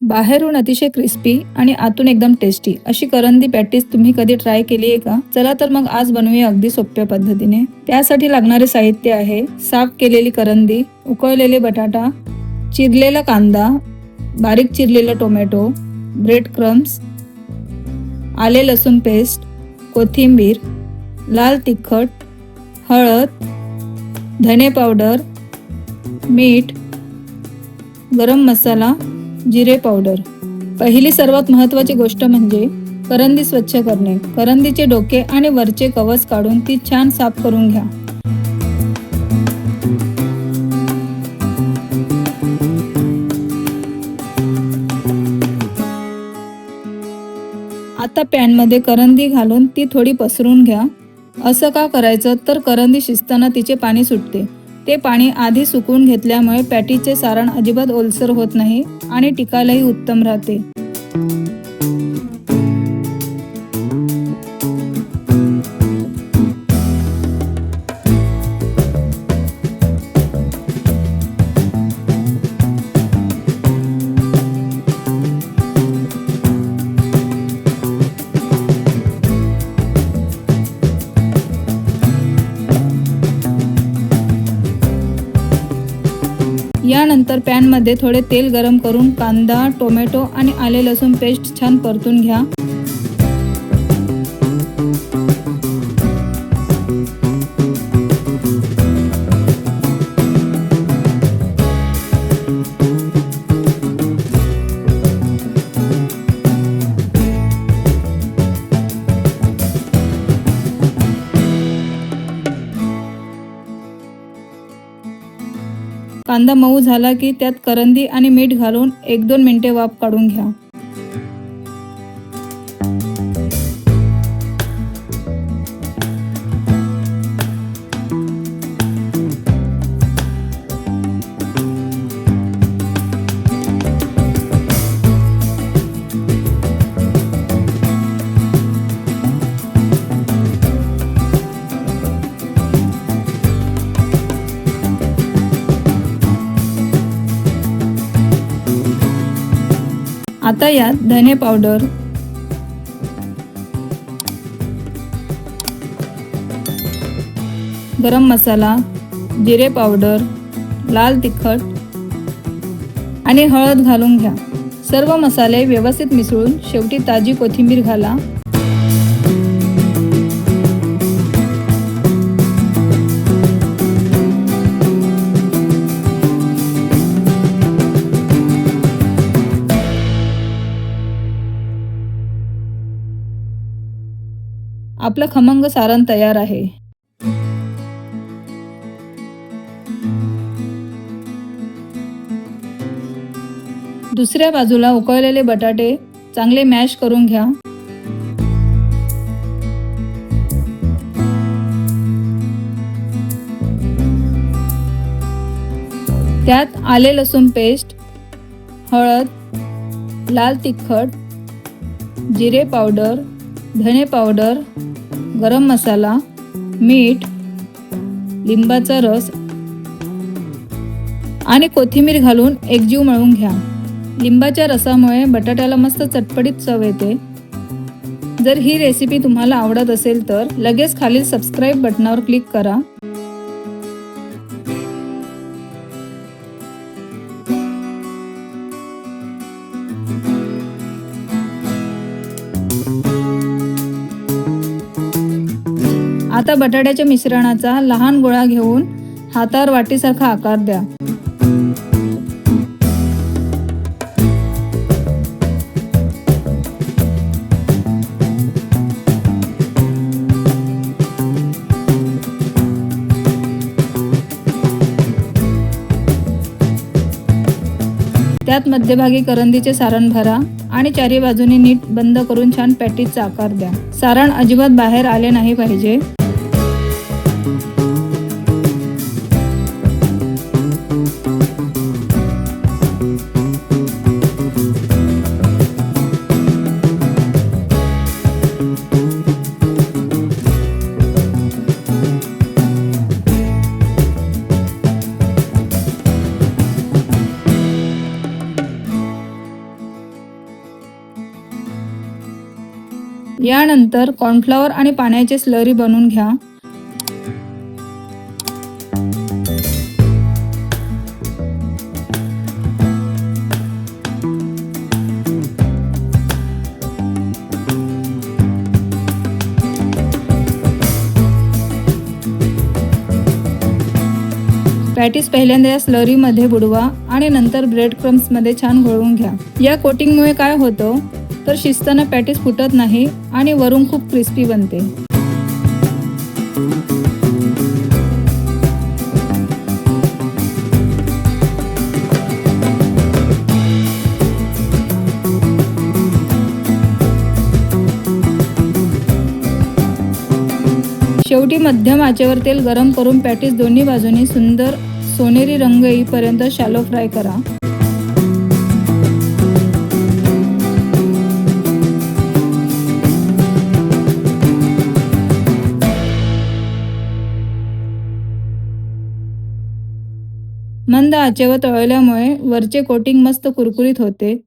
बाहेरून अतिशय क्रिस्पी आणि आतून एकदम टेस्टी अशी करंदी पॅटीस तुम्ही कधी ट्राय केली आहे का? चला तर मग आज बनवूया अगदी सोप्या पद्धतीने। त्यासाठी लागणारे साहित्य आहे साफ केलेली करंदी, उकळलेले बटाटा, चिरलेला कांदा, बारीक चिरलेला टोमॅटो, ब्रेड क्रम्स, आले लसूण पेस्ट, कोथिंबीर, लाल तिखट, हळद, धने पावडर, मीठ, गरम मसाला, जिरे पावडर। पहिली सर्वात महत्त्वाची गोष्ट म्हणजे करंदी स्वच्छ करणे। करंदीचे डोके आणि वरचे कवच काढून ती छान साफ करून घ्या। आता पॅनमध्ये करंदी घालून ती थोडी पसरून घ्या। असं का करायचं तर करंदी शिजताना तिचे पाणी सुटते। ते पाणी आधी सुकवून घेतल्यामुळे पॅटीचे सारण अजिबात ओलसर होत नाही आणि टिकायलाही उत्तम राहते। यानंतर पॅनमध्ये थोडे तेल गरम करून कांदा, टोमॅटो आणि आले लसूण पेस्ट छान परतून घ्या। कांदा मऊ झाला की त्यात करंदी आणि मीठ घालून 1-2 मिनिटे वाफ काढून घ्या। आता यात धने पावडर, गरम मसाला, जिरे पावडर, लाल तिखट आणि हळद घालून घ्या। सर्व मसाले व्यवस्थित मिसळून शेवटी ताजी कोथिंबीर घाला। आपलं खमंग सारण तयार आहे। दुसऱ्या बाजूला उकळलेले बटाटे चांगले मॅश करून घ्या। त्यात आले लसूण पेस्ट, हळद, लाल तिखट, जिरे पावडर, धने पावडर, गरम मसाला, मीठ, लिंबाचा रस आणि कोथिंबीर घालून एकजीव मळून घ्या। लिंबाच्या रसामुळे बटाट्याला मस्त चटपटीत चव येते। जर ही रेसिपी तुम्हाला आवडत असेल तर लगेच खालील सबस्क्राईब बटनावर क्लिक करा। आता बटाट्याच्या मिश्रणाचा लहान गोळा घेऊन हातावर वाटीसारखा आकार द्या। त्यात मध्यभागी करंदीचे सारण भरा आणि चारी बाजूने नीट बंद करून छान पॅटीसचा आकार द्या। सारण अजिबात बाहेर आले नाही पाहिजे। यानंतर कॉर्नफ्लॉवर आणि पाण्याचे स्लरी बनवून घ्या। पॅटीस पहिल्यांदा या स्लरीमध्ये बुडवा आणि नंतर ब्रेड क्रम्समध्ये छान घोळवून घ्या। या कोटिंगमुळे काय होतं तर शिजताना पॅटीस फुटत नाही आणि वरून खूप क्रिस्पी बनते। शेवटी मध्यम आचेवर तेल गरम करून पॅटीस दोन्ही बाजूनी सुंदर सोनेरी रंग येईपर्यंत शॅलो फ्राय करा। मंद आचेवर तळल्यामुळे वरचे कोटिंग मस्त कुरकुरीत होते।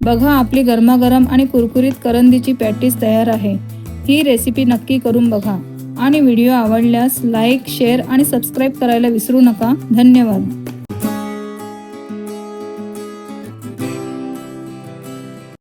बघा, आपली गरमागरम आणि कुरकुरीत करंदीची पॅटीस तयार आहे। ही रेसिपी नक्की करून बघा आणि व्हिडिओ आवडल्यास लाईक, शेअर आणि सबस्क्राईब करायला विसरू नका। धन्यवाद।